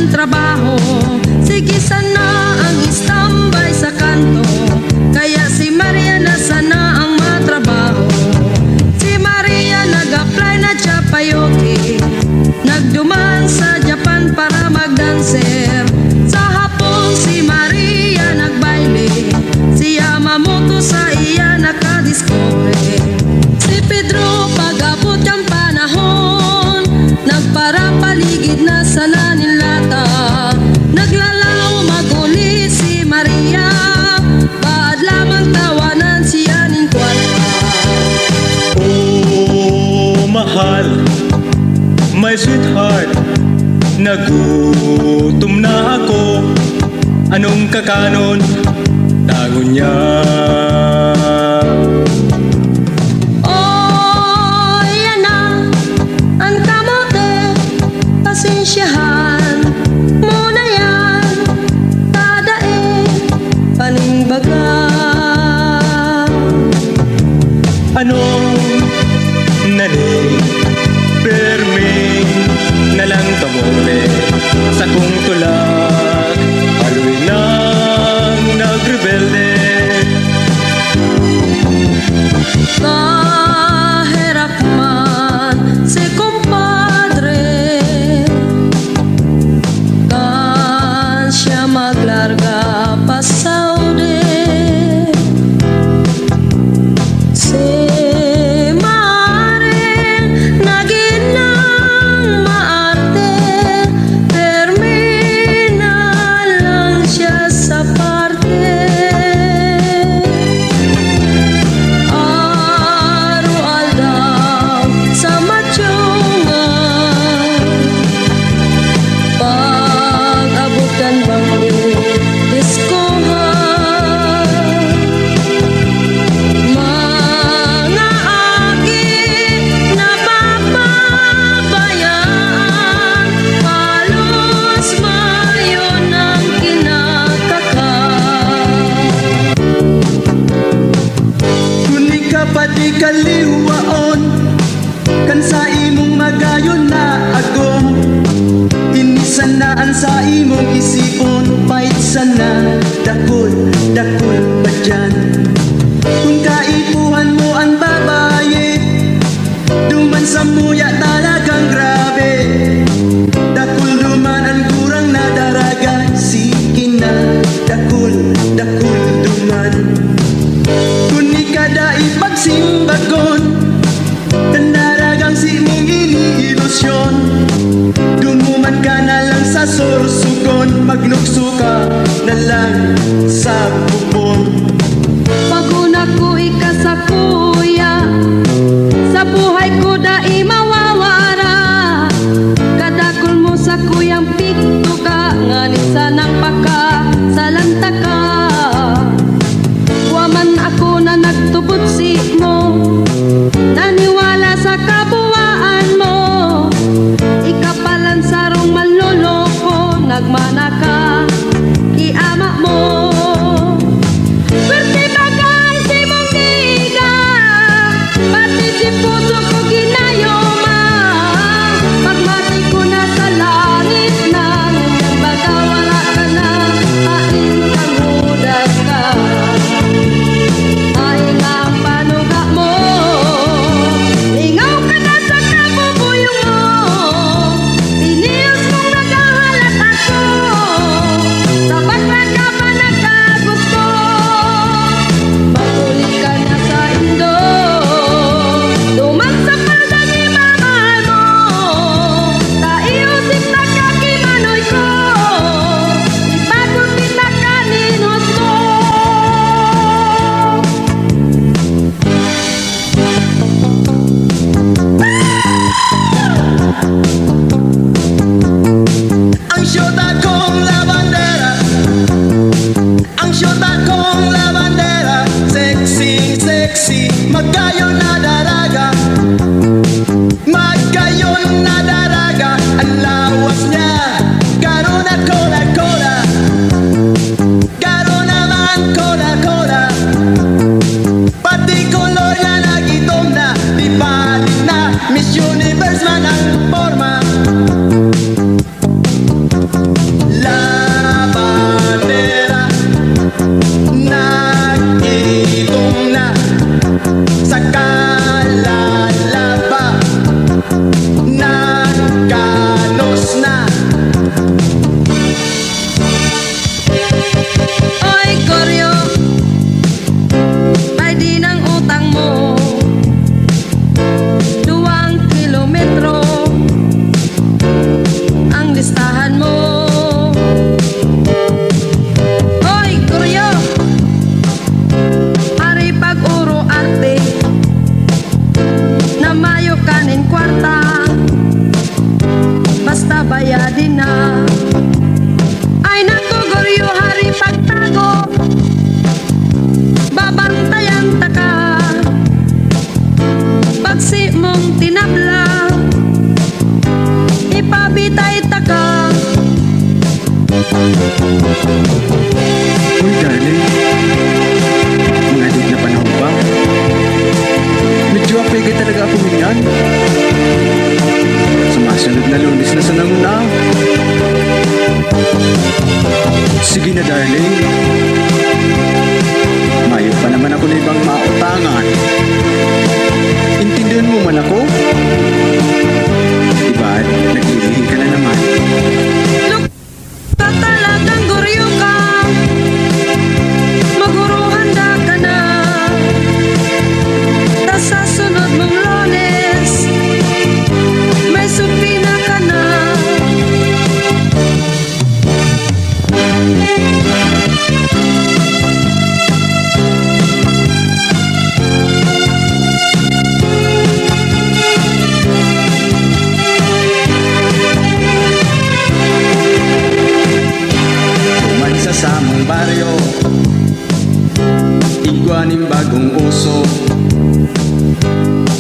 ng trabaho. Sige sana ang istambay sa kanto, kaya si Maria na sana ang matrabaho. Si Maria nag-apply na siya payoki, nagduman sa Japan para magdanser. Sa hapon si Maria nagbaile, si Yamamoto sa iya nakadiscover. Si Pedro pag-abot ang panahon, nagparapaligid na sana nilata. Naglalaw magulit si Maria, baad lamang tawanan siya ning kwarta. Oh, mahal, my sweetheart, nagutom na ako. Anong kakanon? Tagon niya. Oh, yan na ang kamote, pasensyahan mo na yan. Tadae, panimbaga. Anong naning perming na lang kamore sa kong tulak, aloy nang nagrebelde. Kahirap man si kumpadre, kan siya maglarga pa Saudi. Si Mare naginang maarte, terminal lang siya sa parte. Arual daw sa matyungan, pag-abot kan bangyo diskohan. Mga aki napapabayaan, halos mayon ang kinakakan. Kuni ka pati kaliwaon, kan sa imong magayon na agom. Inisanaan sa imong isipon, pait sana, dakol, dakol pa dyan. Kung kaipuhan mo ang babae, duman sa muya talagang grabe. Dakol duman ang kurang na daraga, sige na, dakol, dakol duman. Kuni kada ipagsimbagon, tandaragang si mong iniilusyon. Dumuman ka na lang sa sorsugon, magnukso ka na lang sa bubon. Paguna ko ika sa kuya, sa buhay ko dai mawawara. Kadakol mo sa kuyang pikto ka, nganit sanang paka sa lantaka. Waman ako na nagtubot si mo, naniwala sa kabuwaan mo. Ikapalan sarong manloloko, nagmana ka, iama mo. Swerte bagay si mong giga, pati si puso ko ginayoma. Pagmati ko na sa langit na, baga wala na. Ay naku goryo hari pagtago, babantayan ta ka. Pagsi mong tinabla, ipabitay ta ka. Uy, darling. Mga di na panahon ba? Medyo apegay talaga ako minyan. Sumasunod na Lunes na sa namuna. Sige na, darling. Mayroon pa naman ako na ibang mautangan. Intindihan mo man ako? Diba, naglilihin ka na naman. Ka talagang guryo ka, maguruhanda ka na. Tas sa sunod mong Lunes, may supina ka na. Sa samong baryo, igwaning bagong uso,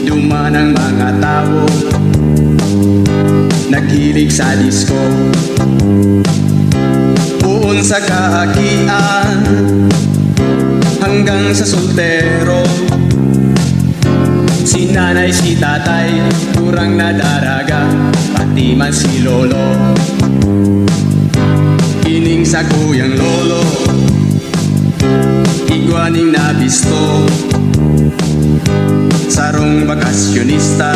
duman ang mga tao, naghilig sa disco. Buon sa kahakian, hanggang sa soltero. Si nanay, si tatay, kurang na daraga, pati man si lolo. Ining sa kuyang lolo, igwaning nabisto. Sarong bakasyonista,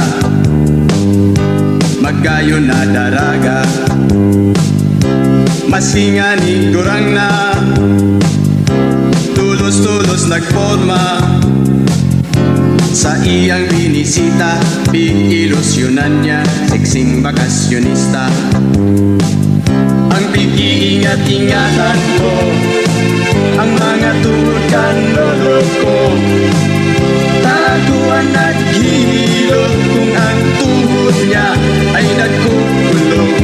maggayon na daraga. Masinga ni kurang na, tulos-tulos nagporma. Sa iyang binisita, pig-ilusyonan niya, siksing bakasyonista. Ang pag-iingat-ingatan ko, ang mga tuhod kan lolo ko. Taguan at gilot kung ang tuhod niya ay nagkukulong.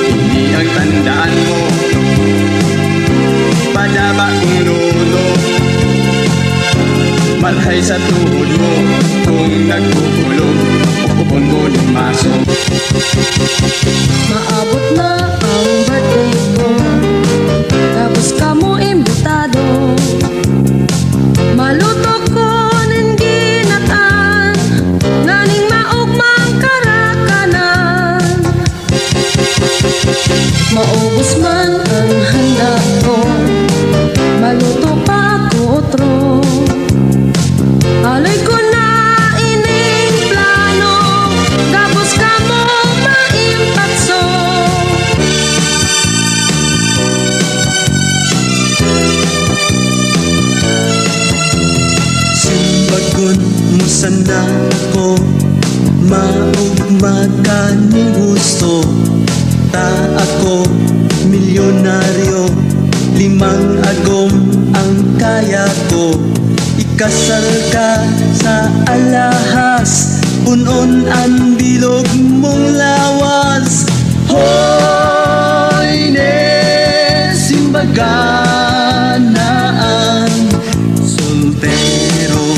Hindi ang tandaan mo, padaba kong lolo. Malhay sa tuhod mo kung nagkukulong, upupon ko ng maso. Maabot na ang birthday ko, tapos ka mo imbitado. Maluto ko ng ginatan, nganing maugmang karakanan. Maubos man ang handa ko, maluto pa ako otro. Alay ko na ining plano, gabos ka mo maimpatso. Simbagon mo sana ko, maugmaga ni gusto. Ta ako milyonaryo, 5 agom ang kaya ko. Ikasal ka sa alahas, punon ang bilog mong lawas. Hoy ne, simbaga na ang soltero.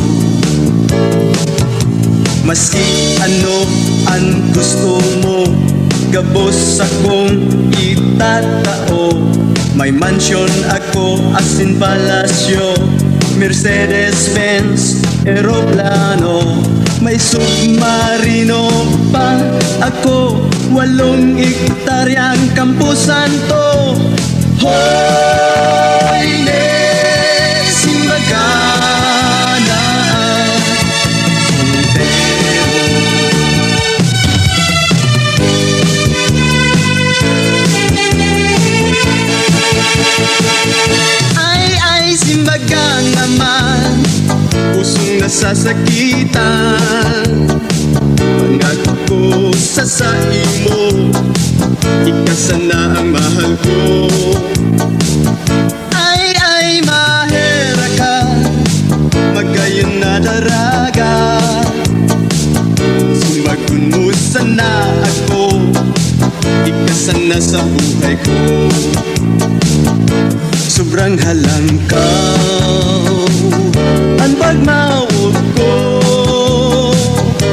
Maski ano ang gusto mo, gabos akong itatao. May mansion ako, asin palasyo, Mercedes-Benz, eroplano. May submarino pa ako, 8 hektaryang Campo Santo. Hoy ne, simbaga na ang soltero. Ay, simbaga naman, pusong nasasakitan. Pangako ko sa saimo, ikasana ang mahal ko. Ay, mahera ka, magayon na daraga. Sumagun mo sana ako, sana sa buhay ko. Sobrang halangkaw ang pagmawag ko.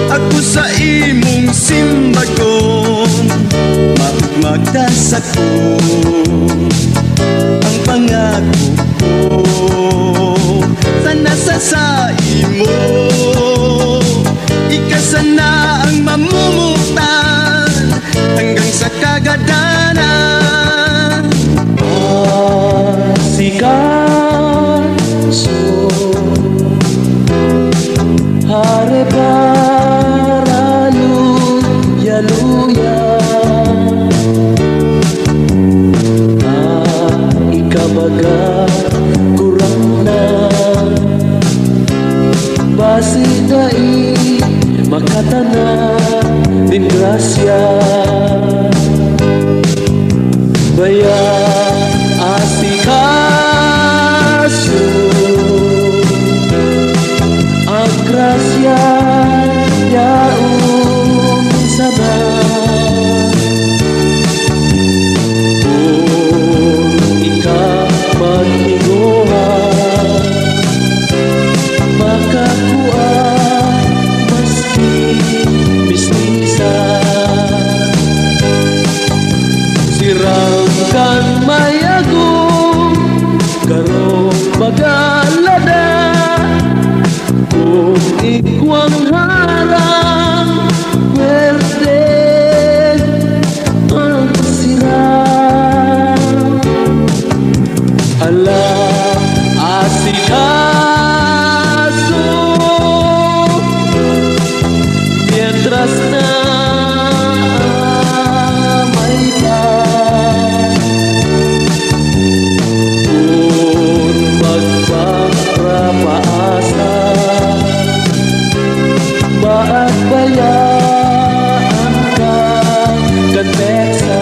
Ako sa imong simbagong magtas ako. Ang pangako ko sana sa imo. Ikasana ang mamumutan hanggang sa kagadanan. Asikaso Hare para luya luya Ikabaga kurang na Basi dai makatana din grasya Baya asikaso ang grasya yaong sana kung ikapagtiguan makakuha maski bisnisan sirangkan mayagong karong magalada kung ikwang harang pwede ang sirang ala asikaso mientras na may paz kung magpapaasa baat bayaan ka kanpeksa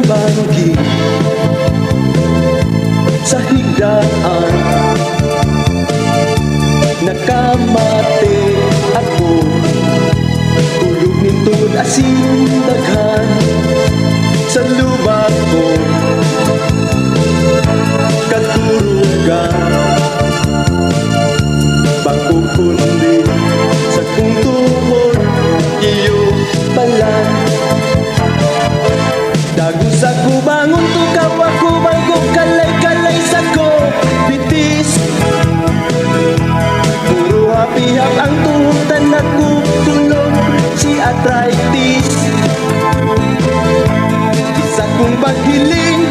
banggi sa higdaan nakamate ako tulog nindod asin daghan sa lubak ko katurugan bako kundi sa kung tuhod iyo palang dago sa kubangon tukaw ako bago kalay-kalay sa ko bitis puro hapihap ang tuhutan na kutulog si arthritis isa kong paghiling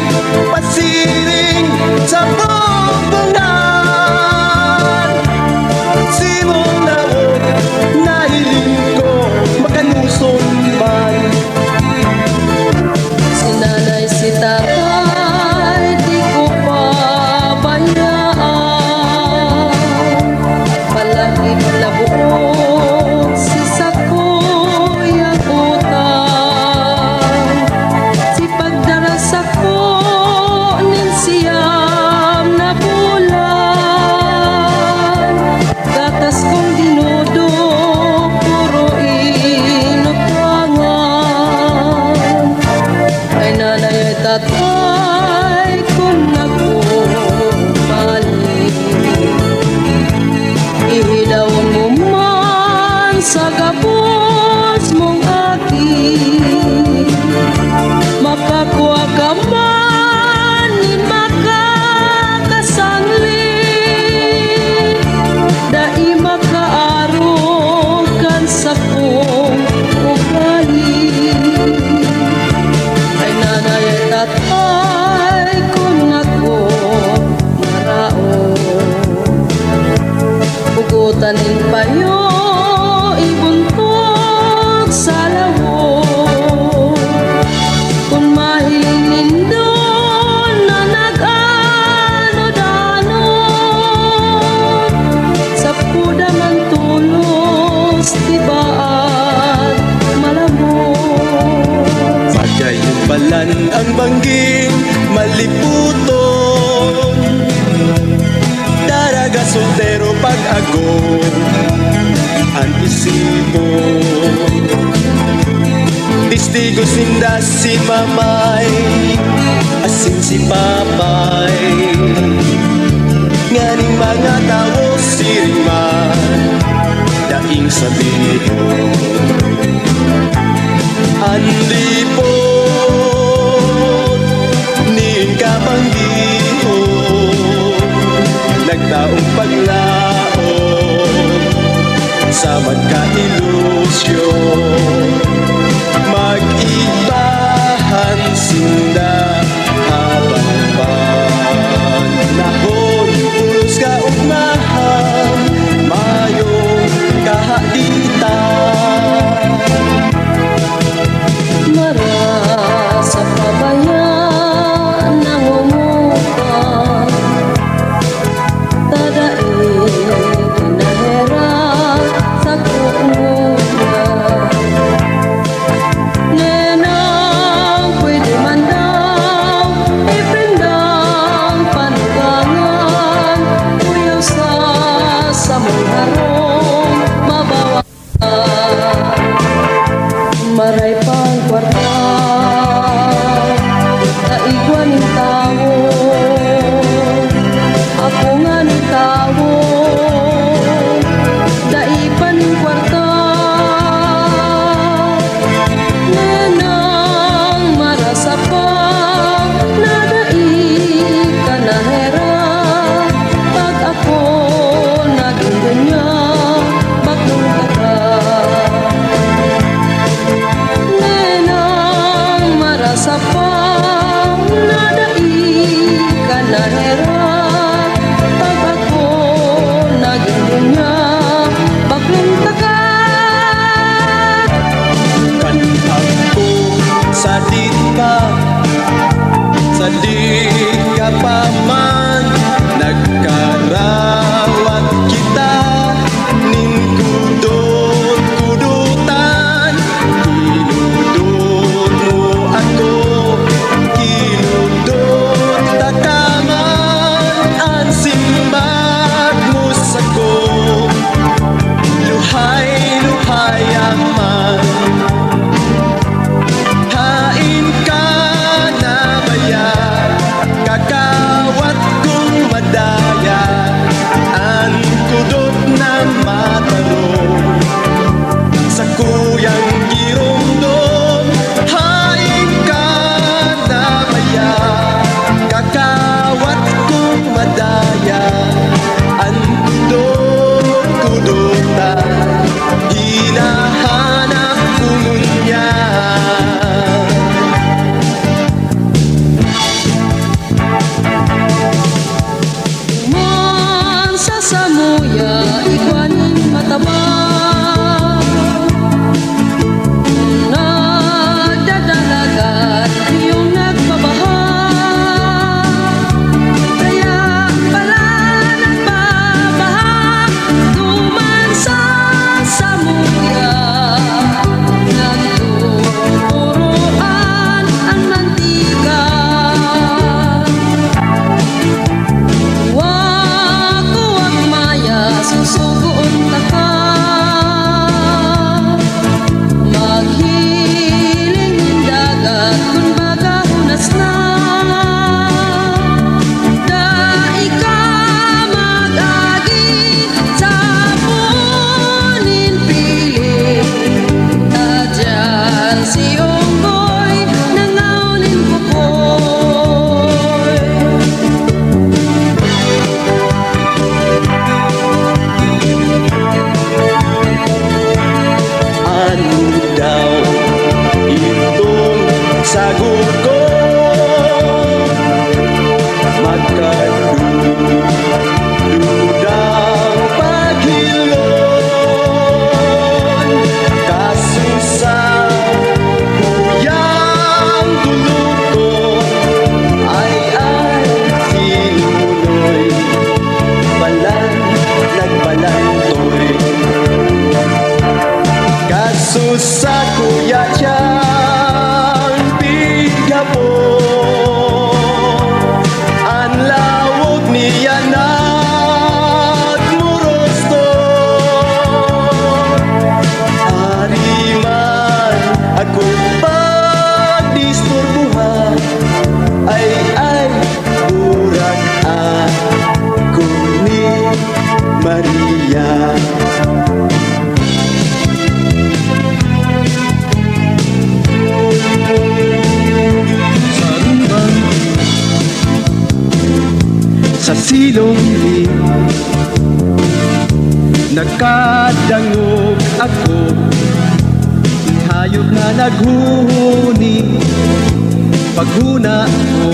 mangging maliputon. Daraga soltero pag ako ang isipon. Tistigo sinda si mamay, asin si papay. Nganing mga tao siriman, daing sabihin andi po ning kapanggihon, nagtaong paglaon sa magkailusyon. Mag-ibahan sinda habang panahon, pulos kaugnahan, mayong kahaditan. Nakadangog ako, hayop na naghuhuni. Paghuna ko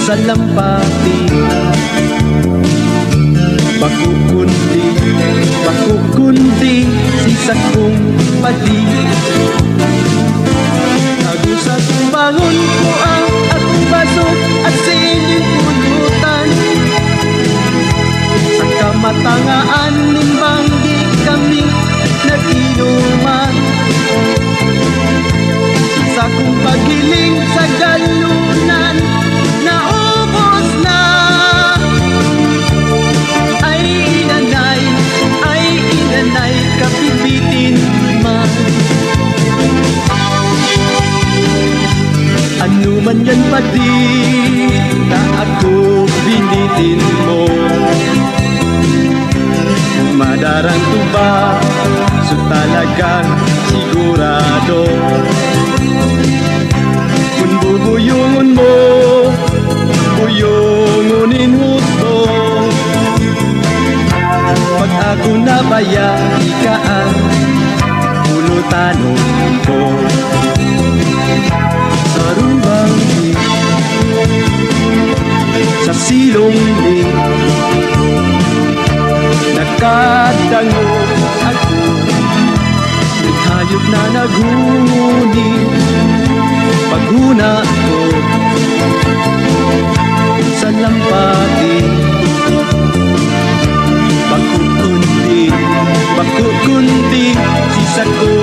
sa lampati, Bakukundi, sisa kong padi. Agusat bangon ko ang akong baso at sa inyong pulutan. Sa kamatangaan nimbang di kami naginuman. Sa kong paghiling sa galunan, naubos na. Ay inanay, kapipitin man. Ano man yan pa di na ako binitin mo. Kung madarang tuba, so talagang sigurado. Kung bubuyungon mo, buyungunin husto. Pag ako nabaya, ika ang pulutanon ko. Sa rumbang di, sa silong di, nakadango ako. May hayop na naghuni. Paghuna ko sa lampati, Bakukundi, sisa ko